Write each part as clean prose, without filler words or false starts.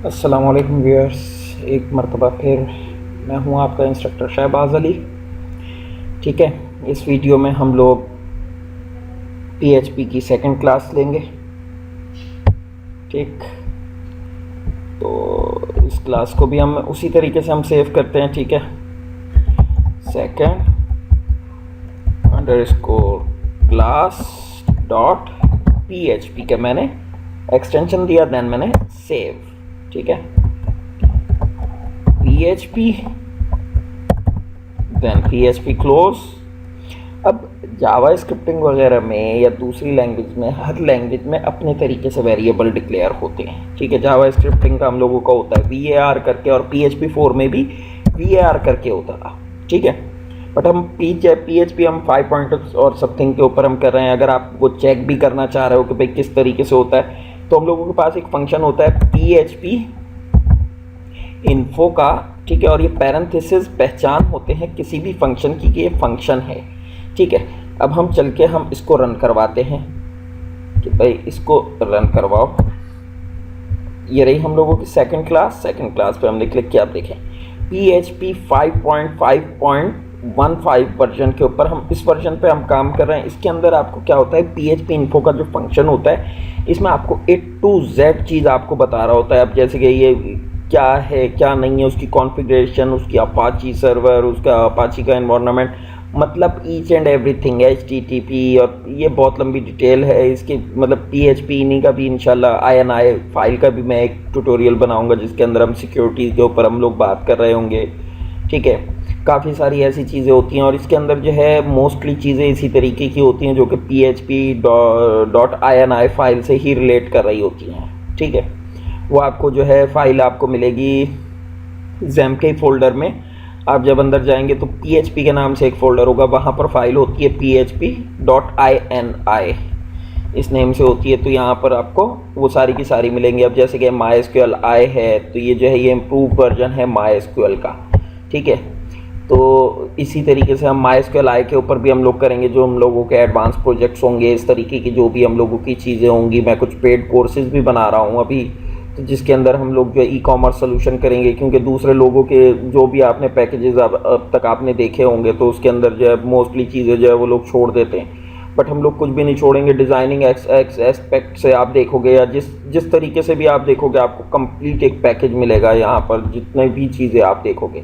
अस्सलाम वालेकुम व्यूअर्स, एक मरतबा फिर मैं हूं आपका इंस्ट्रक्टर शहबाज अली। ठीक है, इस वीडियो में हम लोग पीएचपी की सेकंड क्लास लेंगे। ठीक, तो इस क्लास को भी हम उसी तरीके से हम सेव करते हैं। ठीक है, second underscore class dot PHP का मैंने एक्सटेंशन दिया, देन मैंने सेव। ठीक है, PHP देन PHP क्लोज। अब जावा स्क्रिप्टिंग वगैरह में या दूसरी लैंग्वेज में, हर लैंग्वेज में अपने तरीके से वेरिएबल डिक्लेयर होते हैं। ठीक है, जावा स्क्रिप्टिंग का हम लोगों का होता है VAR करके, और PHP 4 में भी VAR करके होता था। ठीक है, बट हम PHP हम 5 पॉइंट और समथिंग के ऊपर हम कर रहे हैं। अगर आप वो चेक भी करना चाह रहे हो कि भाई किस तरीके से होता है, तो हम लोगों के पास एक फंक्शन होता है PHP इन्फो का। ठीक है, और ये पैरेंथेसिस पहचान होते हैं किसी भी फंक्शन की कि ये फंक्शन है। ठीक है, अब हम चल के हम इसको रन करवाते हैं कि भाई इसको रन करवाओ। ये रही हम लोगों की सेकंड क्लास पे हमने क्लिक किया। आप देखें PHP 5.5.15 वर्जन के ऊपर, हम इस वर्जन पे हम काम कर रहे हैं। इसके अंदर आपको क्या होता है, PHP इन्फो का जो फंक्शन होता है, इसमें आपको A to Z चीज़ आपको बता रहा होता है। अब जैसे कि ये क्या है क्या नहीं है, उसकी कॉन्फ़िगरेशन, उसकी अपाची सर्वर, उसका अपाची का एनवायरनमेंट, मतलब ईच एंड एवरीथिंग, HTTP, और ये बहुत लंबी डिटेल है इसकी। मतलब PHP इन्हीं का भी इंशाल्लाह INI फाइल का भी मैं एक ट्यूटोरियल बनाऊंगा जिसके अंदर हम सिक्योरिटी के ऊपर हम लोग बात कर रहे होंगे। ठीक है, काफ़ी सारी ऐसी चीज़ें होती हैं, और इसके अंदर जो है मोस्टली चीज़ें इसी तरीके की होती हैं जो कि PHP.INI फाइल से ही रिलेट कर रही होती हैं। ठीक है, वो आपको जो है फाइल आपको मिलेगी XAMPP फोल्डर में। आप जब अंदर जाएंगे तो PHP के नाम से एक फ़ोल्डर होगा, वहाँ पर फाइल होती है PHP.INI, इस नेम से होती है। तो यहाँ पर आपको वो सारी की सारी मिलेंगी। अब जैसे कि MySQL I है, तो ये जो है ये इम्प्रूव वर्जन है MySQL का। ठीक है, तो इसी तरीके से हम MySQL I के ऊपर भी हम लोग करेंगे जो हम लोगों के एडवांस प्रोजेक्ट्स होंगे, इस तरीके की जो भी हम लोगों की चीज़ें होंगी। मैं कुछ पेड कोर्सेज भी बना रहा हूँ अभी, तो जिसके अंदर हम लोग जो ई-कॉमर्स सोल्यूशन करेंगे, क्योंकि दूसरे लोगों के जो भी आपने पैकेजेस अब तक आपने देखे होंगे, तो उसके अंदर जो है मोस्टली चीज़ें जो है वो लोग छोड़ देते हैं, बट हम लोग कुछ भी नहीं छोड़ेंगे। डिज़ाइनिंग एस्पेक्ट से आप देखोगे, या जिस तरीके से भी आप देखोगे, आपको कंप्लीट एक पैकेज मिलेगा यहाँ पर। जितने भी चीज़ें आप देखोगे,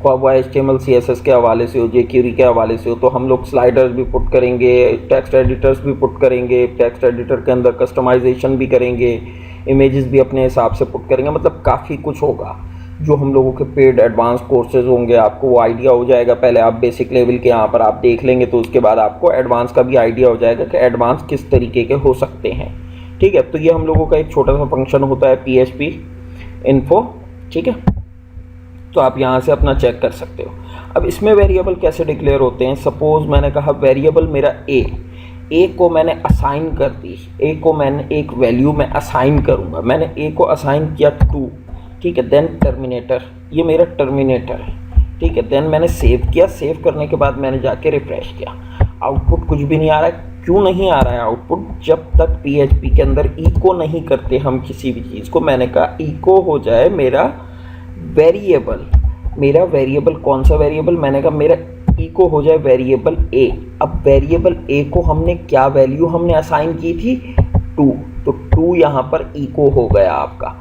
ख्वाह वो HTML CSS के हवाले से हो, jQuery के हवाले से हो, तो हम लोग स्लाइडर्स भी पुट करेंगे, टेक्स्ट एडिटर्स भी पुट करेंगे, टेक्स्ट एडिटर के अंदर कस्टमाइजेशन भी करेंगे, इमेजेस भी अपने हिसाब से पुट करेंगे। मतलब काफ़ी कुछ होगा जो हम लोगों के पेड एडवांस कोर्सेज होंगे। आपको वो आइडिया हो जाएगा, पहले आप बेसिक लेवल के यहाँ पर आप देख लेंगे, तो उसके बाद आपको एडवांस का भी आइडिया हो जाएगा कि एडवांस किस तरीके के हो सकते हैं। ठीक है, तो ये हम लोगों का एक छोटा सा फंक्शन होता है PHP इन्फो। ठीक है, तो आप यहाँ से अपना चेक कर सकते हो। अब इसमें वेरिएबल कैसे डिक्लेयर होते हैं। सपोज मैंने कहा वेरिएबल मेरा ए को मैंने असाइन कर दी, ए को मैंने एक वैल्यू में असाइन करूँगा। मैंने ए को असाइन किया 2। ठीक है, देन टर्मिनेटर, ये मेरा टर्मिनेटर है। ठीक है, देन मैंने सेव किया। सेव करने के बाद मैंने जाके रिफ्रेश किया, आउटपुट कुछ भी नहीं आ रहा है। क्यों नहीं आ रहा है आउटपुट? जब तक PHP के अंदर इको नहीं करते हम किसी भी चीज़ को। मैंने कहा इको हो जाए मेरा वेरिएबल। मेरा वेरिएबल कौन सा वेरिएबल? मैंने कहा मेरा इको हो जाए वेरिएबल ए। अब वेरिएबल ए को हमने क्या वैल्यू हमने असाइन की थी? 2, तो 2 यहाँ पर इको हो गया आपका।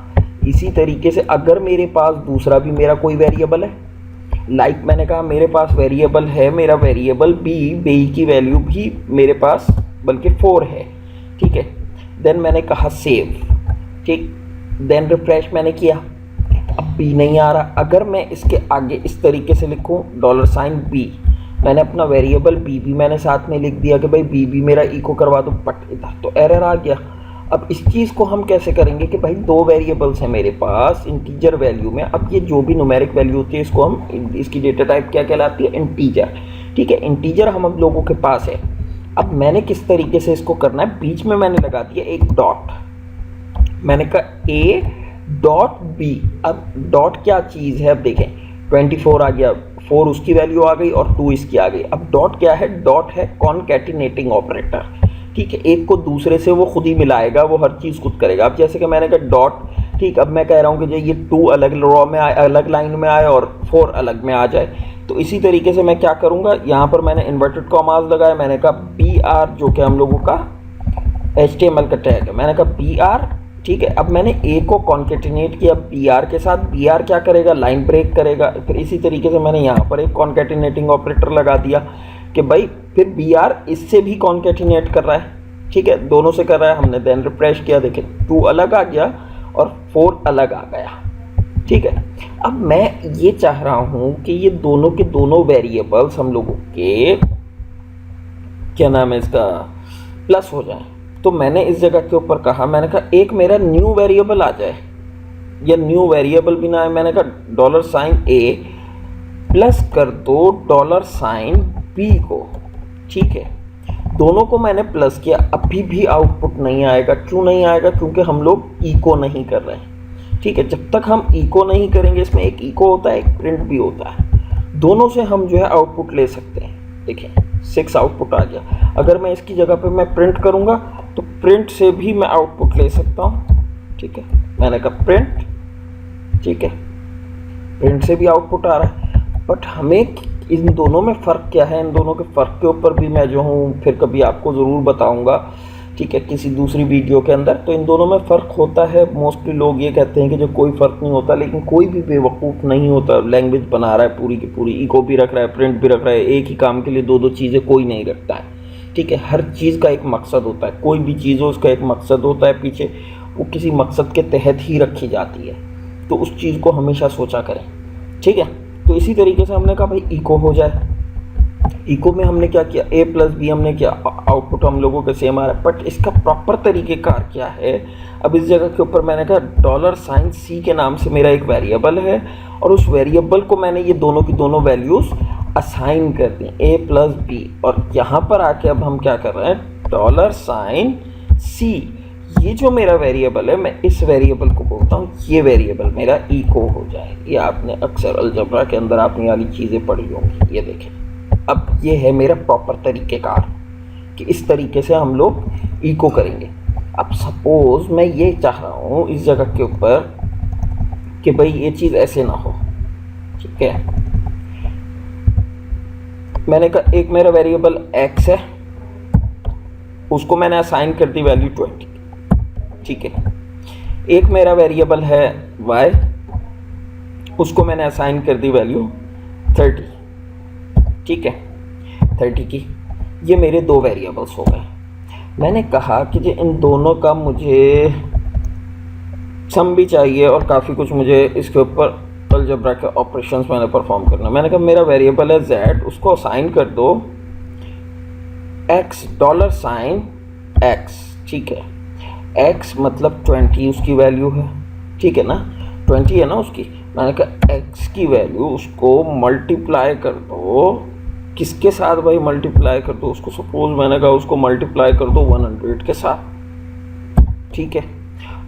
इसी तरीके से अगर मेरे पास दूसरा भी मेरा कोई वेरिएबल है, लाइक मैंने कहा मेरे पास वेरिएबल है, मेरा वेरिएबल बी की वैल्यू भी मेरे पास बल्कि 4 है। ठीक है, देन मैंने कहा सेव। ठीक, देन रिफ्रेश मैंने किया, अब बी नहीं आ रहा। अगर मैं इसके आगे इस तरीके से लिखूं $B, मैंने अपना वेरिएबल बी भी मैंने साथ में लिख दिया कि भाई बी भी मेरा इको करवा दो, बट इधर तो एरर आ गया। अब इस चीज़ को हम कैसे करेंगे कि भाई 2 वेरिएबल्स हैं मेरे पास इंटीजर वैल्यू में। अब ये जो भी न्यूमेरिक वैल्यू होती है, इसको हम, इसकी डेटा टाइप क्या कहलाती है? इंटीजर। ठीक है, इंटीजर हम लोगों के पास है। अब मैंने किस तरीके से इसको करना है, बीच में मैंने लगा दिया एक डॉट। मैंने कहा ए डॉट बी। अब डॉट क्या चीज़ है? अब देखें 24 आ गया, 4 उसकी वैल्यू आ गई और 2 इसकी आ गई। अब डॉट क्या है? डॉट है कॉनकैटिनेटिंग ऑपरेटर। ठीक है, एक को दूसरे से वो खुद ही मिलाएगा, वो हर चीज़ खुद करेगा। अब जैसे कि मैंने कहा डॉट ठीक, अब मैं कह रहा हूँ कि जो ये 2 अलग रो में आए, अलग लाइन में आए और 4 अलग में आ जाए। तो इसी तरीके से मैं क्या करूँगा, यहाँ पर मैंने इन्वर्टेड कॉमास लगाया, मैंने कहा बी आर जो कि हम लोगों का HTML का टैग है, मैंने कहा बी आर, ठीक है। अब मैंने ए को कॉन्केटिनेट किया बी आर के साथ, बी आर क्या करेगा, लाइन ब्रेक करेगा। फिर इसी तरीके से मैंने यहाँ पर एक कॉन्केटिनेटिंग ऑपरेटर लगा दिया कि भाई फिर बी आर इससे भी कॉन्केटिनेट कर रहा है, ठीक है, दोनों से कर रहा है। हमने देन रिफ्रेश किया, देखें 2 अलग आ गया और 4 अलग आ गया, ठीक है। अब मैं ये चाह रहा हूँ कि ये दोनों के दोनों वेरिएबल्स हम लोगों के क्या नाम है इसका प्लस हो जाए। तो मैंने इस जगह के ऊपर कहा, मैंने कहा एक मेरा न्यू वेरिएबल आ जाए, या न्यू वेरिएबल भी ना है, मैंने कहा $A प्लस कर दो $B को, ठीक है। दोनों को मैंने प्लस किया, अभी भी आउटपुट नहीं आएगा। क्यों नहीं आएगा, क्योंकि हम लोग इको नहीं कर रहे हैं, ठीक है। जब तक हम इको नहीं करेंगे, इसमें एक इको होता है, एक प्रिंट भी होता है, दोनों से हम जो है आउटपुट ले सकते हैं। देखिए 6 आउटपुट आ गया। अगर मैं इसकी जगह पे मैं प्रिंट करूंगा तो प्रिंट से भी मैं आउटपुट ले सकता हूं, ठीक है। मैंने कहा प्रिंट, ठीक है, प्रिंट से भी आउटपुट आ रहा है। बट हमें इन दोनों में फ़र्क क्या है, इन दोनों के फ़र्क के ऊपर भी मैं जो हूँ फिर कभी आपको ज़रूर बताऊँगा, ठीक है, किसी दूसरी वीडियो के अंदर। तो इन दोनों में फ़र्क होता है। मोस्टली लोग ये कहते हैं कि जो कोई फ़र्क नहीं होता, लेकिन कोई भी बेवकूफ़ नहीं होता। लैंग्वेज बना रहा है पूरी की पूरी, इको भी रख रहा है, प्रिंट भी रख रहा है, एक ही काम के लिए 2-2 चीज़ें कोई नहीं रखता है, ठीक है। हर चीज़ का एक मकसद होता है, कोई भी चीज़ हो उसका एक मकसद होता है पीछे, वो किसी मकसद के तहत ही रखी जाती है। तो उस चीज़ को हमेशा सोचा करें, ठीक है। तो इसी तरीके से हमने कहा भाई इको हो जाए। इको में हमने क्या किया, A प्लस बी हमने किया, आउटपुट हम लोगों के सेम आ रहा है। बट इसका प्रॉपर तरीक़ेकार क्या है, अब इस जगह के ऊपर मैंने कहा $C के नाम से मेरा एक वेरिएबल है, और उस वेरिएबल को मैंने ये दोनों की दोनों वैल्यूज़ असाइन कर दी, A प्लस बी। और यहाँ पर आके अब हम क्या कर रहे हैं, $C, ये जो मेरा वेरिएबल है, मैं इस वेरिएबल को बोलता हूँ ये वेरिएबल मेरा इको हो जाए। ये आपने अक्सर अलजबरा के अंदर आपने वाली चीज़ें पढ़ी होंगी। ये देखें, अब ये है मेरा प्रॉपर तरीक़ेकार कि इस तरीके से हम लोग इको करेंगे। अब सपोज़ मैं ये चाह रहा हूँ इस जगह के ऊपर कि भाई ये चीज़ ऐसे ना हो, ठीक है। मैंने कहा एक मेरा वेरिएबल x है, उसको मैंने असाइन कर दी वैल्यू 20, ठीक है। एक मेरा वेरिएबल है y, उसको मैंने असाइन कर दी वैल्यू 30, ठीक है, 30 की। ये मेरे 2 वेरिएबल्स हो गए। मैंने कहा कि जो इन दोनों का मुझे सम भी चाहिए और काफ़ी कुछ मुझे इसके ऊपर अलजबरा के ऑपरेशंस मैंने परफॉर्म करना। मैंने कहा मेरा वेरिएबल है z, उसको असाइन कर दो x, $x, ठीक है। x मतलब 20 उसकी वैल्यू है, ठीक है ना, 20 है ना उसकी। मैंने कहा x की वैल्यू उसको मल्टीप्लाई कर दो, किसके साथ भाई मल्टीप्लाई कर दो उसको, सपोज मैंने कहा उसको मल्टीप्लाई कर दो 100 के साथ, ठीक है।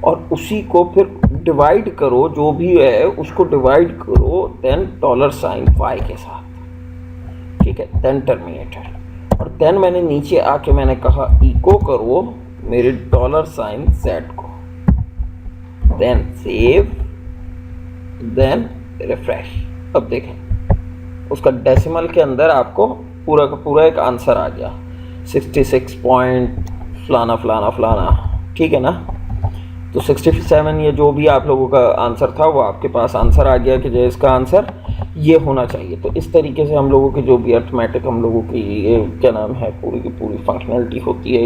और उसी को फिर डिवाइड करो, जो भी है उसको डिवाइड करो देन $y के साथ, ठीक है, देन टर्मिनेटर। और देन मैंने नीचे आके मैंने कहा इको करो मेरे $z को, देन सेव, देन रिफ्रेश। अब देखें उसका डेसिमल के अंदर आपको पूरा का पूरा एक आंसर आ गया, 66 पॉइंट फलाना फलाना फलाना, ठीक है ना। तो 67 ये जो भी आप लोगों का आंसर था वो आपके पास आंसर आ गया कि जो इसका आंसर ये होना चाहिए। तो इस तरीके से हम लोगों की जो भी अर्थमेटिक हम लोगों की ये क्या नाम है पूरी की पूरी फंक्शनलिटी होती है,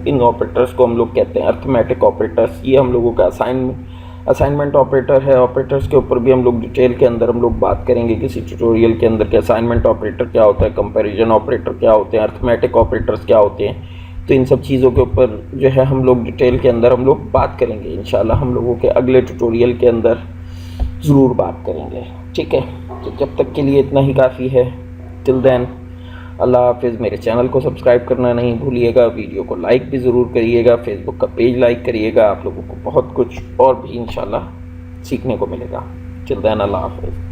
इन ऑपरेटर्स को हम लोग कहते हैं अर्थमेटिक ऑपरेटर्स। ये हम लोगों का असाइनमेंट ऑपरेटर है। ऑपरेटर्स के ऊपर भी हम लोग डिटेल के अंदर हम लोग बात करेंगे किसी ट्यूटोरियल के अंदर कि असाइनमेंट ऑपरेटर क्या होता है, कंपैरिजन ऑपरेटर क्या होते हैं, अर्थमेटिक ऑपरेटर्स क्या होते हैं। तो इन सब चीज़ों के ऊपर जो है हम लोग डिटेल के अंदर हम लोग बात करेंगे। इंशाल्लाह हम लोगों के अगले ट्यूटोरियल के अंदर ज़रूर बात करेंगे, ठीक है। तो जब तक के लिए इतना ही काफ़ी है। टिल देन अल्लाह हाफिज़। मेरे चैनल को सब्सक्राइब करना नहीं भूलिएगा, वीडियो को लाइक भी ज़रूर करिएगा, फेसबुक का पेज लाइक करिएगा। आप लोगों को बहुत कुछ और भी इंशाल्लाह सीखने को मिलेगा। टिल देन अल्लाह हाफिज़।